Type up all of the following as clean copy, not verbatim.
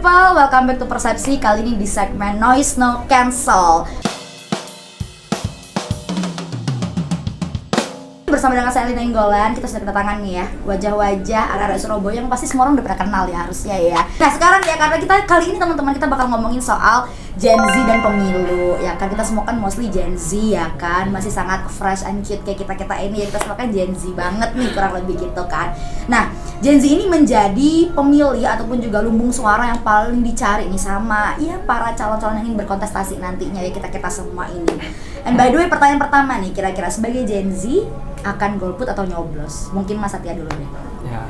people, welcome back to Persepsi. Kali ini di segmen Noise No Cancel. Bersama dengan saya Lina Inggolan, kita sudah kedatangan nih ya wajah-wajah arek-arek Surabaya yang pasti semua orang udah pernah kenal ya harusnya ya. Nah sekarang ya, karena kita kali ini teman-teman kita bakal ngomongin soal Gen Z dan pemilu ya kan. Kita semua kan mostly Gen Z ya kan, masih sangat fresh and cute kayak kita ini ya. Kita semua kan Gen Z banget nih kurang lebih gitu kan. Nah Gen Z ini menjadi pemilih ataupun juga lumbung suara yang paling dicari nih sama ya para calon-calon yang ingin berkontestasi nantinya ya, kita semua ini. And by the way, pertanyaan pertama nih, kira-kira sebagai Gen Z akan golput atau nyoblos? Mungkin Mas Satya dulu deh. Ya,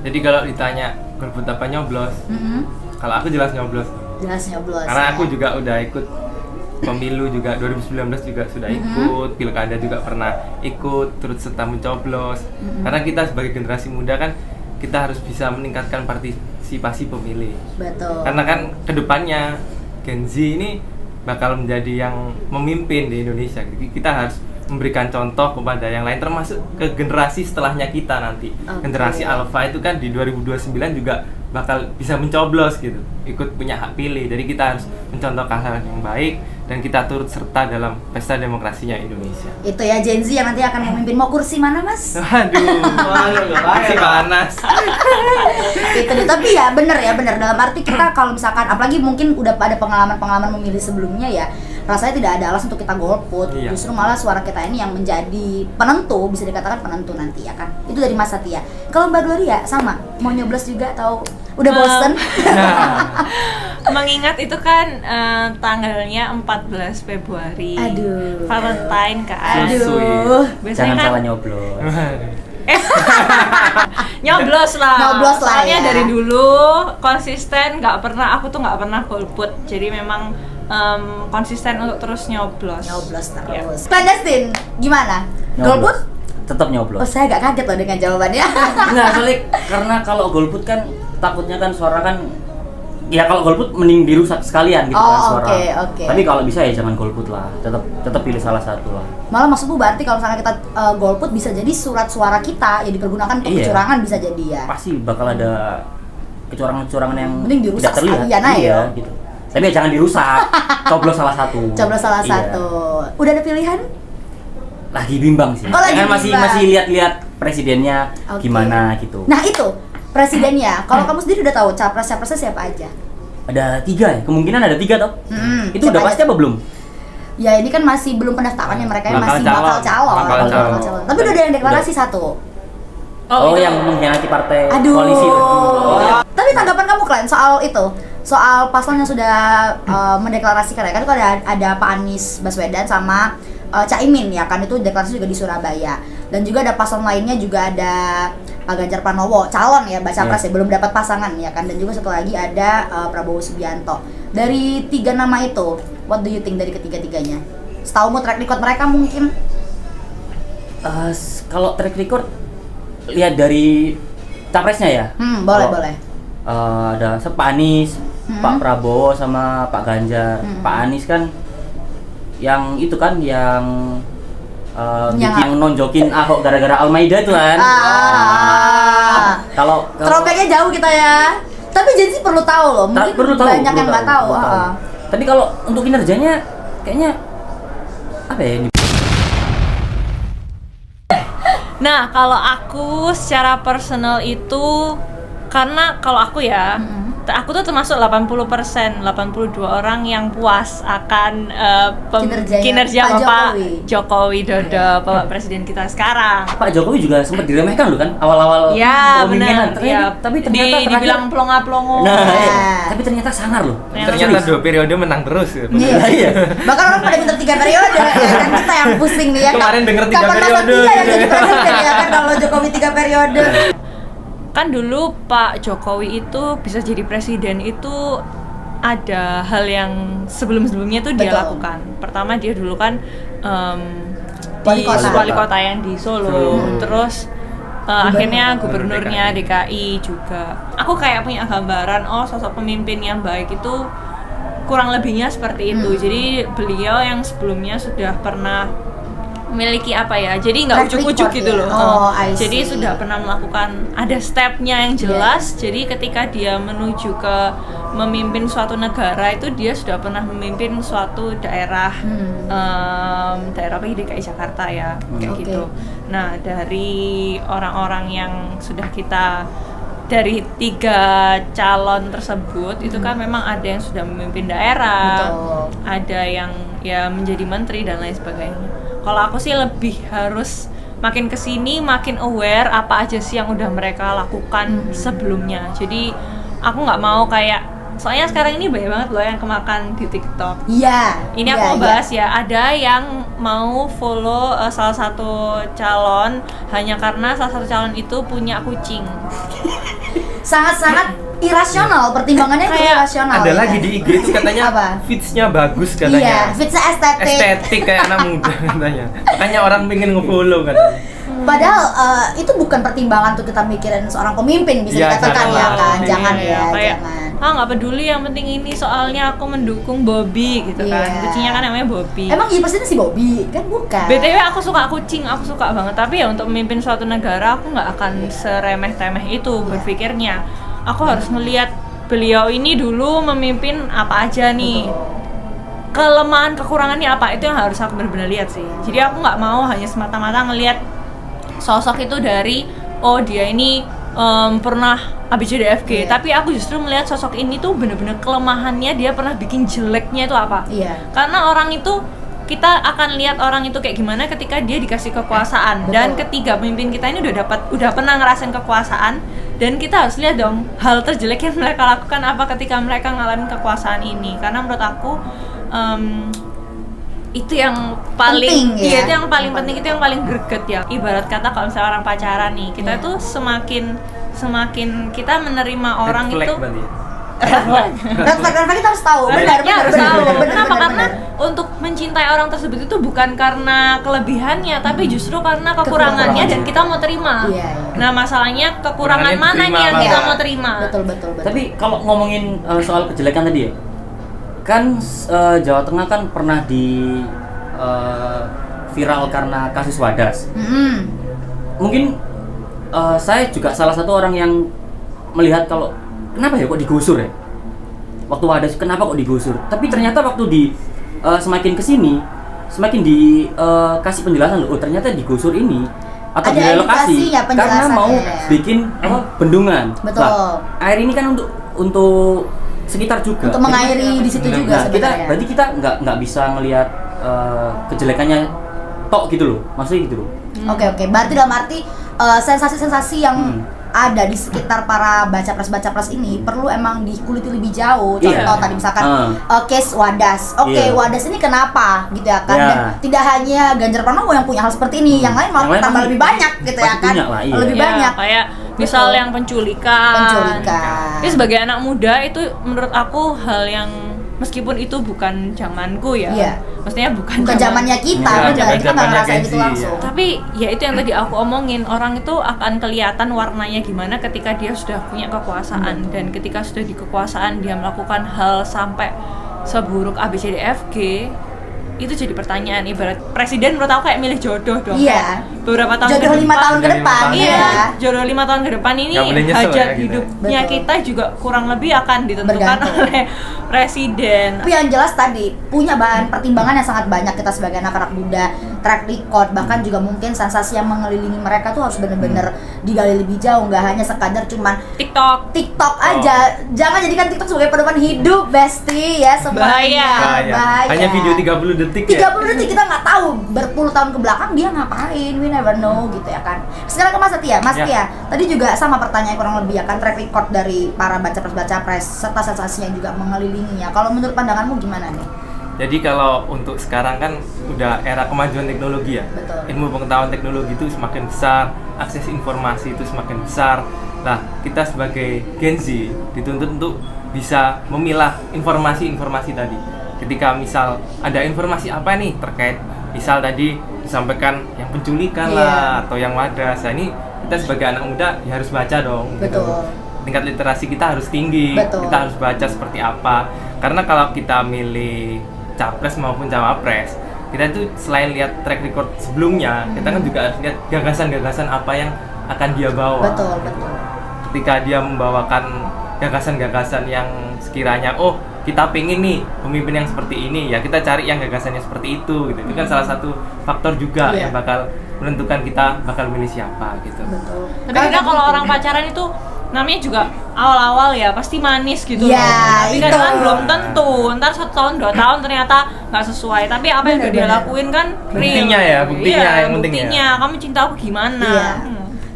jadi kalau ditanya golput apa nyoblos, kalau aku jelas nyoblos. Jelas nyoblos. Karena ya. aku juga udah ikut pemilu juga 2019 juga sudah ikut, pilkada juga pernah ikut, turut serta mencoblos. Karena kita sebagai generasi muda kan kita harus bisa meningkatkan partisipasi pemilih. Betul. Karena kan kedepannya Gen Z ini bakal menjadi yang memimpin di Indonesia. Jadi kita harus memberikan contoh kepada yang lain, termasuk ke generasi setelahnya kita nanti. Generasi Alpha itu kan di 2029 juga bakal bisa mencoblos gitu, ikut punya hak pilih. Jadi kita harus mencontohkan hal yang baik dan kita turut serta dalam pesta demokrasinya Indonesia. Itu ya Gen Z yang nanti akan memimpin. Mau kursi mana Mas? Aduh, masih panas. Itu deh. Tapi ya bener dalam arti kita kalau misalkan apalagi mungkin udah ada pengalaman memilih sebelumnya ya, rasanya tidak ada alasan untuk kita golput. Iya. Justru malah suara kita ini yang menjadi penentu, bisa dikatakan penentu nanti ya kan. Itu dari Mas Satya. Kalau Mbak Gloria sama, mau nyoblos juga atau udah bosen? Mengingat itu kan tanggalnya 14 Februari. Aduh. Valentine kan. Aduh. Biasanya Jangan kan salah nyoblos. nyoblos lah. Nyoblos lah Soalnya ya. dari dulu konsisten, aku tuh nggak pernah golput. Jadi memang konsisten untuk terus nyoblos. Nyoblos terus. Ya. Clandestine, gimana? Golput? Tetap Oh, nyoblos. saya agak kaget loh dengan jawabannya. Enggak, soalnya karena kalau golput kan takutnya kan suara kan ya, kalau golput mending dirusak sekalian gitu kan suara. Oke. Tapi kalau bisa ya jangan golput lah. Tetap pilih salah satu lah. Malah maksudku berarti kalau misalnya kita golput bisa jadi surat suara kita ya dipergunakan untuk Iya. kecurangan bisa jadi ya. Pasti bakal ada kecurangan-kecurangan yang Mending dirusak tidak terlihat. sekalian aja. Iya, gitu. Tapi ya jangan dirusak. Coblos salah satu. Coblos salah Iya. satu. Udah ada pilihan? Lagi bimbang sih. Oh, lagi Kan masih bimbang. lihat-lihat presidennya Oke. gimana gitu. Nah itu presidennya. Kalau kamu sendiri udah tahu capres-capresnya siapa aja? Ada 3 ya? Kemungkinan ada 3 toh? Itu siapa udah aja? pasti apa belum? Ya ini kan masih belum pendaftarannya, mereka Bakal masih calon. bakal calon. Bakal calon. Tapi udah ada yang deklarasi satu. Oh, itu. yang mengkhianati partai Aduh. koalisi itu. Tapi tanggapan kamu Klen soal itu, soal paslon yang sudah mendeklarasikan ya kan itu ada Pak Anies Baswedan sama Caimin ya kan, itu deklarasi juga di Surabaya. Dan juga ada paslon lainnya juga ada Pak Ganjar Pranowo, calon ya baca pres ya, belum dapat pasangan ya kan. Dan juga satu lagi ada Prabowo Subianto. Dari 3 nama itu, what do you think dari ketiga-tiganya? Setaumu track record mereka mungkin? Kalau track record lihat dari capresnya ya. Boleh. Ada Pak Anies, Pak Prabowo sama Pak Ganjar. Pak Anies kan yang itu kan yang yang nonjokin Ahok gara-gara Al-Maida itu kan. Kalau Throwbacknya jauh kita ya. Tapi Gen Z perlu tahu loh, mungkin banyak yang nggak tahu. Tapi kalau untuk kinerjanya kayaknya apa ya ini? Nah, kalau aku secara personal itu, karena kalau aku ya, aku tuh termasuk 80%, 82 orang yang puas akan kinerja Pak Bapak Jokowi. Joko Widodo, Bapak Presiden kita sekarang. Pak Jokowi juga sempat diremehkan loh kan awal-awal Ya, kepemimpinan. benar. Ya, Tapi ternyata dibilang plonga-plongo. Nah, Ya. tapi ternyata sangar loh. Ternyata 2 periode menang terus gitu. Iya. Bahkan orang pada minta 3 periode ya kan, kita yang pusing nih ya. Kemarin denger 3 Kapan masa periode. 3 yang jadi presiden ya kan kalau Jokowi 3 periode. Kan dulu Pak Jokowi itu bisa jadi presiden itu ada hal yang sebelum-sebelumnya tuh dia Betul. lakukan. Pertama dia dulu kan Wali di kota. wali kota yang di Solo, terus akhirnya gubernurnya DKI juga. Aku kayak punya gambaran, sosok pemimpin yang baik itu kurang lebihnya seperti itu. Jadi beliau yang sebelumnya sudah pernah memiliki apa ya, jadi nggak Track ujuk-ujuk record gitu ya? loh. Oh, I Jadi see. sudah pernah melakukan, ada stepnya yang jelas. Jadi ketika dia menuju ke memimpin suatu negara itu dia sudah pernah memimpin suatu daerah, daerah apa, DKI Jakarta ya, kayak Oke. gitu. Nah, dari orang-orang yang sudah kita, dari 3 calon tersebut itu kan memang ada yang sudah memimpin daerah, Betul. ada yang ya menjadi menteri dan lain sebagainya. Kalau aku sih lebih harus makin kesini makin aware apa aja sih yang udah mereka lakukan sebelumnya. Jadi aku nggak mau kayak, soalnya sekarang ini banyak banget loh yang kemakan di TikTok. Iya. Ini aku mau bahas ya, ada yang mau follow salah satu calon hanya karena salah satu calon itu punya kucing. Sangat-sangat irasional, pertimbangannya itu Kayak irasional. Ada ya. lagi di IG itu katanya Apa? fitsnya bagus Iya, katanya. fitsnya estetik. Estetik kayak anak muda katanya. Makanya orang pengen nge-follow katanya. Padahal itu bukan pertimbangan untuk kita mikirin seorang pemimpin, bisa Iya, dikatakan jangan ya lah. kan, Iya, jangan Iya, ya, kayak jangan. nggak peduli, yang penting ini soalnya aku mendukung Bobby gitu kan. Iya. Kucingnya kan namanya Bobby. Emang iya pasti si Bobby kan bukan. BTW aku suka kucing, aku suka banget. Tapi ya untuk memimpin suatu negara aku nggak akan seremeh-temeh itu berpikirnya. Aku harus melihat beliau ini dulu memimpin apa aja nih. Kelemahan, kekurangannya apa, itu yang harus aku benar-benar lihat sih. Jadi aku nggak mau hanya semata-mata ngelihat sosok itu dari oh dia ini pernah ABCDFG, Iya. tapi aku justru melihat sosok ini tuh bener-bener kelemahannya, dia pernah bikin jeleknya itu apa. Iya. Karena orang itu, kita akan lihat orang itu kayak gimana ketika dia dikasih kekuasaan. Betul. Dan ketiga, pemimpin kita ini udah pernah ngerasain kekuasaan, dan kita harus lihat dong hal terjelek yang mereka lakukan apa ketika mereka ngalamin kekuasaan ini. Karena menurut aku itu yang paling Penting, ya? iya, itu yang paling penting, itu yang paling greget ya. Ibarat kata kalau misalnya orang pacaran nih, kita Iya. tuh semakin kita menerima orang Red flag itu berarti ya. Red flag kita harus tahu. Benar, Flag-nya harus benar, tahu. benar, benar, Kenapa? benar, Karena benar. untuk mencintai orang tersebut itu bukan karena kelebihannya, tapi justru karena kekurangannya dan kita mau terima. Iya, iya. Nah, masalahnya kekurangan Kekurangannya mana nih diterima, yang Bang. kita Iya. mau terima? Betul, betul, betul. Tapi kalau ngomongin soal kejelekan tadi ya, kan Jawa Tengah kan pernah di viral karena kasus Wadas. Mungkin saya juga salah satu orang yang melihat kalau kenapa ya kok digusur ya? Waktu Wadas kenapa kok digusur? Tapi ternyata waktu di semakin kesini, semakin dikasih penjelasan loh, oh ternyata digusur ini atau Ada direlokasi edukasinya, karena penjelasannya. mau bikin bendungan. Betul. Lah, air ini kan untuk sekitar juga. Untuk mengairi di situ juga Nah, kita sebenarnya. berarti kita nggak bisa ngelihat kejelekannya tok gitu loh, maksudnya gitu loh. Oke, berarti dalam arti sensasi-sensasi yang ada di sekitar para baca pres ini perlu emang dikuliti lebih jauh. Contoh Iya. tadi misalkan Ah. case Wadas. Oke, Iya. Wadas ini kenapa gitu ya kan? Iya. Dan tidak hanya Ganjar Pranowo yang punya hal seperti ini, yang lain malah Yang lain tambah pasti- lebih banyak gitu ya pasti kan? punya lah, iya. Lebih Ya, banyak. kayak misal Betul. yang penculikan. Penculikan. Ini sebagai anak muda itu menurut aku hal yang meskipun itu bukan zamanku ya. Iya. Maksudnya bukan Zamannya kita, Iya, benar. Kita nggak zamannya ngerasain Gen Z, itu langsung. iya. Tapi ya itu yang tadi aku omongin, orang itu akan kelihatan warnanya gimana ketika dia sudah punya kekuasaan, dan ketika sudah di kekuasaan dia melakukan hal sampai seburuk ABCDFG, itu jadi pertanyaan. Ibarat presiden menurut aku kayak milih jodoh dong. Iya. Beberapa tahun Jodoh 5 tahun ke Jodoh 5 depan tahun. Iya, ya. jodoh 5 tahun ke depan ini Nggak boleh nyesel hajat ya kita. hidupnya Betul. kita juga kurang lebih akan ditentukan Bergantung. oleh presiden. Tapi yang jelas tadi punya bahan pertimbangan yang sangat banyak kita sebagai anak-anak muda, track record, bahkan juga mungkin sensasi yang mengelilingi mereka tuh harus benar-benar digali lebih jauh, nggak hanya sekadar cuman TikTok. TikTok aja. Jangan jadikan TikTok sebagai pedoman hidup, Besti ya, semuanya. Bahaya. Bahaya. Hanya video 30 detik ya. 30 detik kita nggak tahu berpuluh tahun ke belakang dia ngapain, we never know gitu ya kan. Sekarang ke Mas Setia, Mas Ya. Setia, tadi juga sama pertanyaan kurang lebih ya kan, track record dari para baca pres serta sensasi yang juga mengelilinginya. Kalau menurut pandanganmu gimana nih? Jadi kalau untuk sekarang kan udah era kemajuan teknologi ya. Betul. Ilmu pengetahuan teknologi itu semakin besar, akses informasi itu semakin besar. Nah, kita sebagai Gen Z dituntut untuk bisa memilah informasi-informasi tadi. Ketika misal ada informasi apa nih terkait misal tadi disampaikan yang penculikan Iya. lah atau yang Wadas. Nah, ini kita sebagai anak muda ya harus baca dong. gitu. Betul. Tingkat literasi kita harus tinggi. Betul. Kita harus baca seperti apa. Karena kalau kita milih capres maupun cawapres, kita itu selain lihat track record sebelumnya, kita kan juga harus lihat gagasan-gagasan apa yang akan dia bawa. Betul. Ketika dia membawakan gagasan-gagasan yang sekiranya kita pengen nih pemimpin yang seperti ini, ya kita cari yang gagasannya seperti itu gitu. Itu kan salah satu faktor juga yang bakal menentukan kita bakal milih siapa gitu. Betul. Tapi kadang kalau orang pacaran itu namanya juga awal-awal ya pasti manis gitu loh. Ya, Tapi itu. kadang kan belum tentu. Ntar 1 tahun 2 tahun ternyata nggak sesuai. Tapi apa yang udah dia lakuin kan Buktinya real. ya, buktinya Iya, yang penting ya. buktinya. Kamu cinta aku gimana? Iya.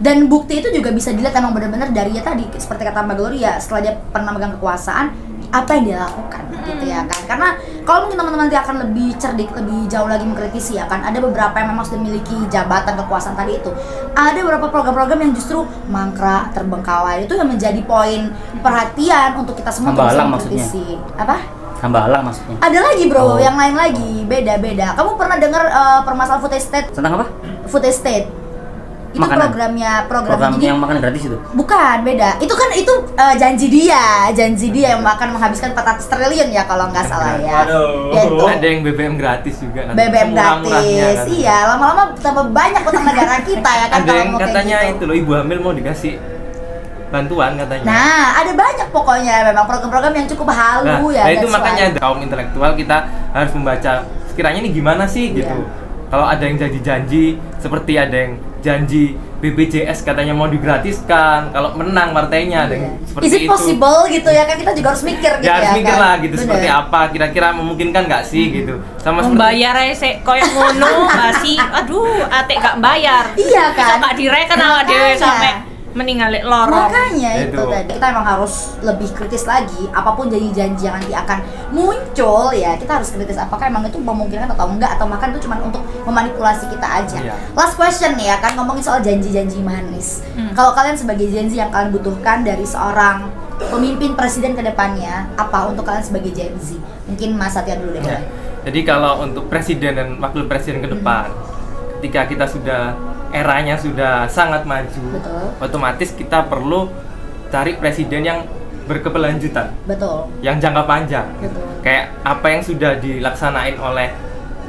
Dan bukti itu juga bisa dilihat emang benar-benar dari ya tadi seperti kata Mbak Gloria, setelah dia pernah megang kekuasaan, apa yang dia lakukan gitu ya kan. Karena kalau mungkin teman-teman nanti akan lebih cerdik, lebih jauh lagi mengkritisi ya kan, ada beberapa yang memang sudah memiliki jabatan kekuasaan tadi itu. Ada beberapa program-program yang justru mangkrak, terbengkalai. Itu yang menjadi poin perhatian untuk kita semua untuk bisa Hambalang mengkritisi. Apa? Hambalang maksudnya. Ada lagi bro, Oh. yang lain lagi, beda-beda. Kamu pernah dengar permasalahan food estate? Tentang apa? Food estate itu Makanan. program jadi Yang makan gratis itu. bukan, beda. Itu kan janji dia yang akan menghabiskan 400 triliun ya kalau nggak salah ya. Waduh. Ya, itu. Ada yang BBM gratis juga kan. BBM Semurah-murahnya gratis, kan. iya. Lama-lama tambah banyak utang negara kita ya kan. Ada kalau yang mau kayak katanya gitu. itu loh, ibu hamil mau dikasih bantuan katanya. Nah, ada banyak pokoknya memang program-program yang cukup halu ya. Nah itu that's makanya why. kaum intelektual kita harus membaca sekiranya ini gimana sih gitu. Kalau ada yang janji-janji seperti ada yang janji BPJS katanya mau digratiskan kalau menang partainya ada yang seperti Is it itu. possible gitu ya kan, kita juga harus mikir gitu Ya harus ya mikir kan? lah gitu, Bener. seperti apa kira-kira memungkinkan nggak sih gitu. Sama seperti Membayar sih koyo ngono masih aduh ate gak bayar. Iya kan? Gak direken awak dhewe Makanya. sampai meninggal lorong. Makanya itu Itu. tadi kita emang harus lebih kritis lagi. Apapun janji-janji yang nanti akan muncul ya, kita harus kritis apakah emang itu memungkinkan atau enggak, atau bahkan itu cuma untuk memanipulasi kita aja. Iya. Last question nih ya kan, ngomongin soal janji-janji manis. Kalau kalian sebagai Gen Z yang kalian butuhkan dari seorang pemimpin presiden ke depannya, apa untuk kalian sebagai Gen Z? Mungkin Mas Satya dulu deh. Ya. boleh. Jadi kalau untuk presiden dan wakil presiden ke depan, ketika kita sudah eranya sudah sangat maju, Betul. otomatis kita perlu cari presiden yang berkeberlanjutan, Betul. yang jangka panjang. Betul. Kayak apa yang sudah dilaksanain oleh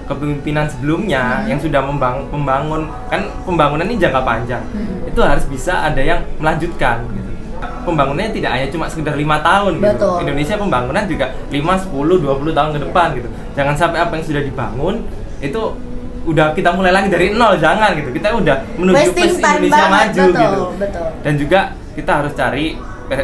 kepemimpinan sebelumnya, yang sudah membangun kan pembangunan ini jangka panjang. Itu harus bisa ada yang melanjutkan. Gitu. Pembangunannya tidak hanya cuma sekedar 5 tahun gitu. Betul. Indonesia pembangunan juga 5, 10, 20 tahun ke depan gitu. Jangan sampai apa yang sudah dibangun itu udah kita mulai lagi dari nol, jangan gitu. Kita udah menuju Wasting time Indonesia banget, maju betul, gitu. betul. Dan juga kita harus cari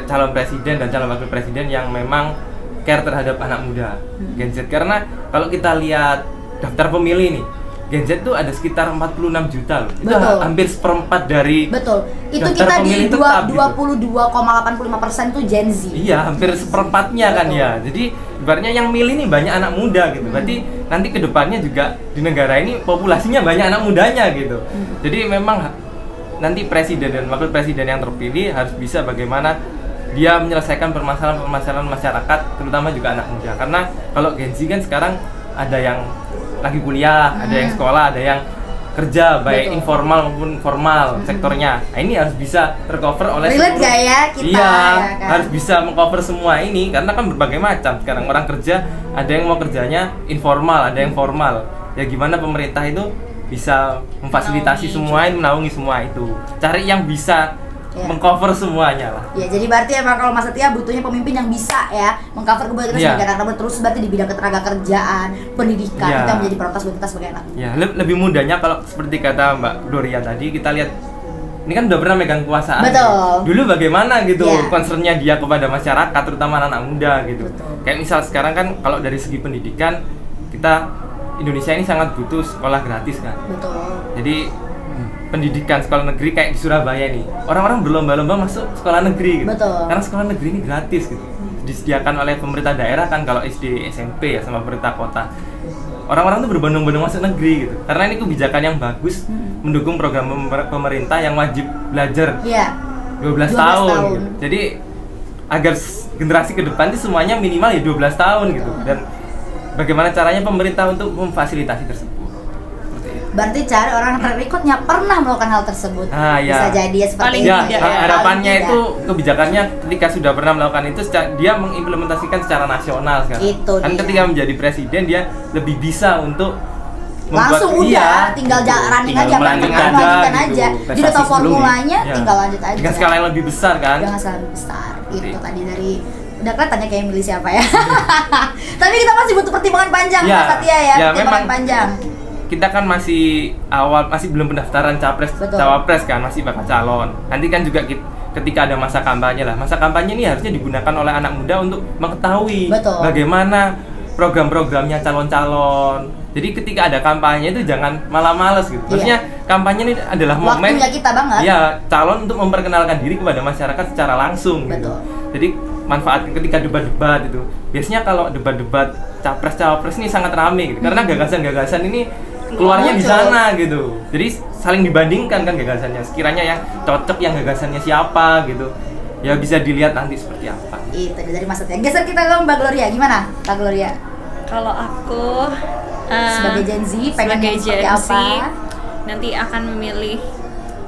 calon presiden dan calon wakil presiden yang memang care terhadap anak muda Gen Z. Karena kalau kita lihat daftar pemilih nih, Gen Z tuh ada sekitar 46 juta loh. Itu Betul. hampir seperempat dari Betul. Itu daftar kita di pemilih tetap gitu. 22,85% tuh Gen Z. Iya, hampir seperempatnya kan Betul. ya. Jadi ibaratnya yang milih nih banyak anak muda gitu. Berarti nanti kedepannya juga di negara ini populasinya banyak anak mudanya gitu. Jadi memang nanti presiden dan wakil presiden yang terpilih harus bisa bagaimana dia menyelesaikan permasalahan-permasalahan masyarakat, terutama juga anak muda. Karena kalau Gen Z kan sekarang ada yang lagi kuliah, ada yang sekolah, ada yang kerja, baik Betul. informal maupun formal sektornya. Nah, ini harus bisa tercover oleh Relate seluruh- gak ya kita, Iya, ya kan? harus bisa mengcover semua ini karena kan berbagai macam. Sekarang orang kerja, ada yang mau kerjanya informal, ada yang formal. Ya gimana pemerintah itu bisa memfasilitasi semua ini, menaungi semua itu. Cari yang bisa Ya. mengcover semuanya lah. Ya, jadi berarti emang kalau Mas Satya butuhnya pemimpin yang bisa ya mengcover kebutuhan kita Iya. sebagai anak muda, terus berarti di bidang ketenaga kerjaan, pendidikan, Iya. itu yang menjadi prioritas buat kita sebagai anak muda. Ya, lebih mudahnya kalau seperti kata Mbak Gloria tadi, kita lihat ini kan udah pernah megang kekuasaan. Betul. Dulu bagaimana gitu Iya. concernnya dia kepada masyarakat, terutama anak muda gitu. Betul. Kayak misal sekarang kan kalau dari segi pendidikan kita Indonesia ini sangat butuh sekolah gratis kan. Betul. Jadi pendidikan sekolah negeri kayak di Surabaya nih, orang-orang berlomba-lomba masuk sekolah negeri gitu. Betul. Karena sekolah negeri ini gratis gitu. Disediakan oleh pemerintah daerah kan kalau SD, SMP ya sama pemerintah kota. Orang-orang tuh berbondong-bondong masuk negeri gitu. Karena ini kebijakan yang bagus mendukung program pemerintah yang wajib belajar Iya. 12 12 tahun. tahun. Gitu. Jadi agar generasi ke depan itu semuanya minimal ya 12 tahun gitu. Dan bagaimana caranya pemerintah untuk memfasilitasi tersebut. Seperti itu. Berarti cari orang yang track recordnya pernah melakukan hal tersebut. Ah, ya. Bisa jadi ya seperti Paling itu. Ya, tidak, ya. harapannya Paling itu tidak. kebijakannya ketika sudah pernah melakukan itu dia mengimplementasikan secara nasional sekarang. Itu Kan dia. ketika menjadi presiden dia lebih bisa untuk langsung udah tinggal running tinggal aja, melanjutkan melanjutkan gitu. aja. Jadi Prestasi udah tahu sebelumnya. formulanya, Ya. tinggal lanjut aja. Dengan skala yang lebih besar kan. Dengan skala lebih besar. Itu Oke. tadi dari udah kelihatan ya kayak milih siapa ya. Tapi kita masih butuh pertimbangan panjang, Ya, Mas Satya ya, ya, pertimbangan memang. panjang. Kita kan masih awal, masih belum pendaftaran capres Betul. cawapres kan, masih bakal calon. Nanti kan juga ketika ada masa kampanye lah, masa kampanye ini harusnya digunakan oleh anak muda untuk mengetahui Betul. bagaimana program-programnya calon-calon. Jadi ketika ada kampanye itu jangan malah males gitu. Maksudnya kampanye ini adalah momen Waktunya kita banget. ya calon untuk memperkenalkan diri kepada masyarakat secara langsung gitu. Betul. Jadi manfaatkan ketika debat-debat itu. Biasanya kalau debat-debat capres-cawapres ini sangat rame gitu. Karena gagasan-gagasan ini keluarnya di Muncul. sana gitu. Jadi saling dibandingkan kan gagasannya. Sekiranya yang cocok yang gagasannya siapa gitu. Ya bisa dilihat nanti seperti apa. Itu dari Mas Satya. Geser kita ke Mbak Gloria, gimana Mbak Gloria? Kalau aku Sebagai Gen Z, pengen sebagai seperti Gen Z, apa? nanti akan memilih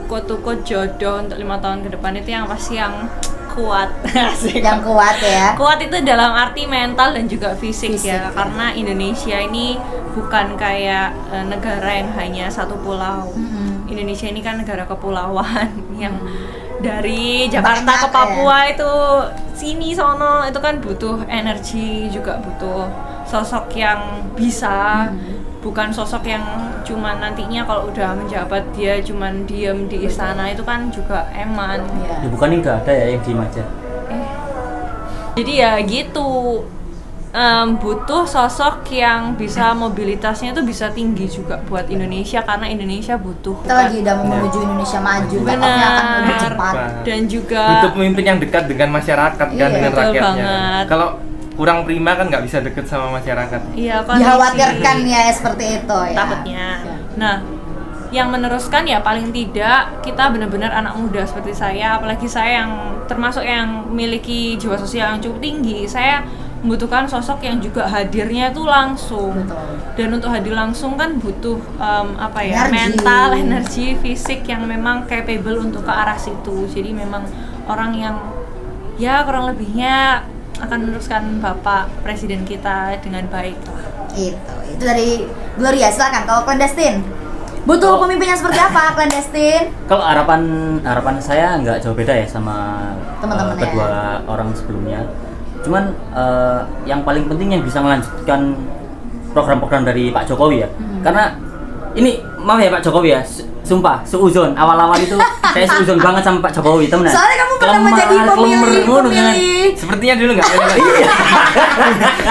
quote-to-quote jodoh untuk 5 tahun ke depan itu yang pasti yang kuat. Asik. Yang kuat ya. Kuat itu dalam arti mental dan juga fisik, Fisik, ya. ya, karena Indonesia ini bukan kayak negara yang hanya satu pulau. Mm-mm. Indonesia ini kan negara kepulauan yang dari Jakarta Banyak, ke Papua itu sini sono itu kan butuh energi, juga butuh sosok yang bisa, bukan sosok yang cuman nantinya kalau udah menjabat dia cuman diem di istana, itu kan juga eman. Iya. Ya bukannya udah ada ya yang diem aja. Jadi ya gitu, butuh sosok yang bisa mobilitasnya itu bisa tinggi juga buat Indonesia, karena Indonesia butuh. Kita lagi udah mau menuju Indonesia maju, Benar. take-off-nya akan lebih cepat. Dan juga Butuh pemimpin yang dekat dengan masyarakat kan, Iya, dengan betul rakyatnya. banget. Kalau kurang prima kan nggak bisa deket sama masyarakat. iya, kondisi. Dikhawatirkan ya seperti itu ya. Takutnya. Nah, yang meneruskan ya paling tidak kita benar-benar anak muda seperti saya, apalagi saya yang termasuk yang memiliki jiwa sosial yang cukup tinggi. Saya membutuhkan sosok yang juga hadirnya itu langsung. Betul. Dan untuk hadir langsung kan butuh Energi. mental, energi, fisik yang memang capable untuk ke arah situ. Jadi memang orang yang ya kurang lebihnya akan meneruskan Bapak Presiden kita dengan baik lah. Itu dari Gloria. Silakan kalau clandestine. Butuh pemimpin yang seperti apa clandestine? Kalau harapan saya nggak jauh beda ya sama Teman-teman ya. kedua orang sebelumnya. Cuman yang paling penting yang bisa melanjutkan program-program dari Pak Jokowi ya. Karena ini maaf ya Pak Jokowi ya, sumpah seuzon awal-awal itu saya seuzon banget sama Pak Jokowi temenan. Soalnya kamu pernah menjadi pemilih. Sepertinya dulu nggak.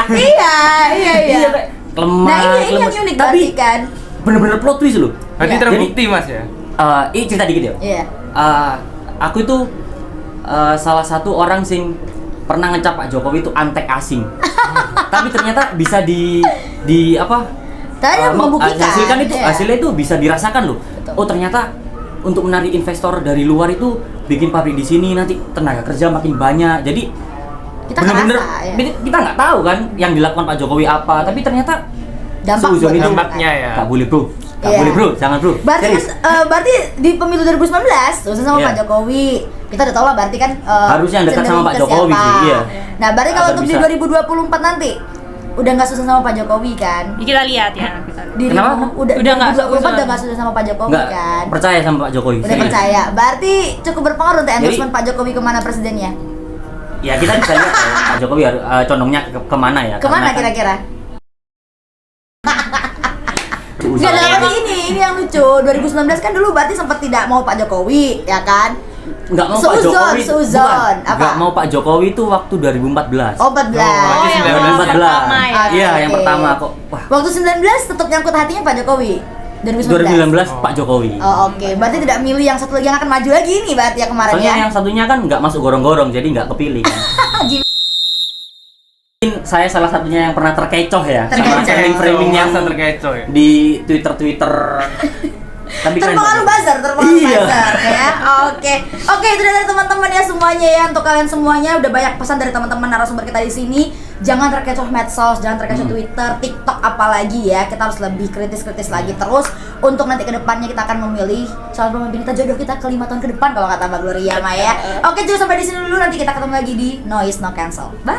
Iya. Kelemah, Nah ini yang lemes. unik Tapi berarti kan. bener-bener plot twist loh. Berarti Iya. terbukti Mas ya. Ini cerita dikit ya. Iya. Aku itu salah satu orang sing pernah ngecap Pak Jokowi itu antek asing. Tapi ternyata bisa di apa? Tadi membuktikan. Hasilnya itu bisa dirasakan loh. Betul. Oh ternyata untuk menarik investor dari luar itu bikin pabrik di sini nanti tenaga kerja makin banyak. Jadi Kita bener-bener ngerasa, ya. kita nggak tahu kan yang dilakukan Pak Jokowi apa. Tapi ternyata Dampak seuzon buat itu dampaknya ya. nggak boleh bro. Nggak Iya. boleh bro, jangan bro. Berarti Serius. berarti di pemilu 2019 terus sama Iya. Pak Jokowi. Kita udah tahu lah berarti kan Harusnya yang dekat sama cenderung Pak ke Jokowi siapa. sih, iya. Nah, berarti kalau Agar untuk di bisa. 2024 nanti udah nggak susah sama Pak Jokowi kan? Ya, kita lihat ya. Di Kenapa? udah Udah nggak 2024 susah. udah nggak susah sama Pak Jokowi Nggak kan? percaya sama Pak Jokowi. Udah serius. percaya. Berarti cukup berpengaruh untuk Jadi- endorsement Pak Jokowi kemana presidennya? Ya kita bisa lihat ya, Pak Jokowi condongnya kemana ya? Kemana Karena kan kira-kira? usaha- Nggak, tapi ini yang lucu. 2019 kan dulu berarti sempat tidak mau Pak Jokowi, ya kan? nggak mau Pak Seuzon, Jokowi. seuzon. Bukan, Apa? nggak mau Pak Jokowi itu waktu 2014. Oh, 14. Oh, yang 2014. pertama ya. Iya, yang Oke. pertama kok. Wah, Waktu 19 tetap nyangkut hatinya Pak Jokowi. 2019 Pak Jokowi. Oh, oke. Berarti tidak milih yang satu lagi yang akan maju lagi nih berarti ya kemarin Soalnya ya. yang satunya kan nggak masuk gorong-gorong, jadi nggak kepilih kan. Mungkin saya salah satunya yang pernah terkecoh ya sama Terkecoh. framing-framing yang Masa terkecoh ya. di Twitter. Tapi keren Terpengaruh banget. terpengaruh Iya. buzzer ya. Oke. Oke, itu dari teman-teman ya semuanya ya. Untuk kalian semuanya udah banyak pesan dari teman-teman narasumber kita di sini. Jangan terkecoh medsos, jangan terkecoh Twitter, TikTok apalagi ya. Kita harus lebih kritis-kritis lagi terus untuk nanti ke depannya kita akan memilih calon pemimpin kita, jodoh kita ke 5 tahun ke depan kalau kata Mbak Gloria Maya. Oke, jadi sampai di sini dulu, nanti kita ketemu lagi di Noise No Cancel. Bye.